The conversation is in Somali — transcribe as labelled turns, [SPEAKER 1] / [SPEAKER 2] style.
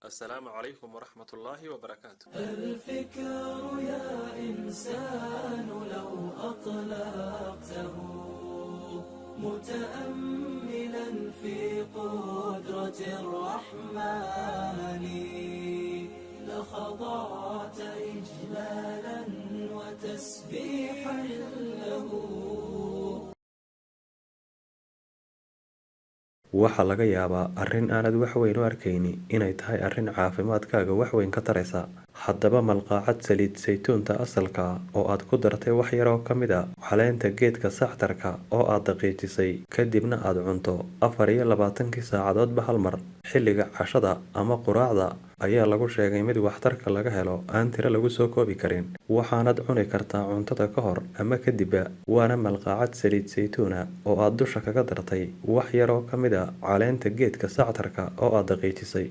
[SPEAKER 1] السلام عليكم ورحمة الله وبركاته.
[SPEAKER 2] الفكر يا إنسان لو أطلقته متأملا في قدرة الرحمن لخضعت إجلالا وتسبيحا له.
[SPEAKER 3] waxaa laga yaabaa arrin aanad wax weyn u arkayni inay tahay arrin caafimaadkaaga wax weyn ka taraysa. haddaba malqaacad saliid saytuunta asalka ah oo aad ku dartay wax yar oo ka mid a caleenta geedka sactarka oo aad daqiijisay kadibna aad cunto 24 saacadoodba hal mar xilliga cashada ama quraacda ayaa lagu sheegay mid waxtarka laga helo aan tiro lagu soo koobi karin. waxaanad cuni kartaa cuntada ka hor ama kadibba. waana malqaacad saliid saytuuna oo aad dusha kaga dartay wax yar oo ka mid a caleenta geedka sactarka oo aad daqiijisay.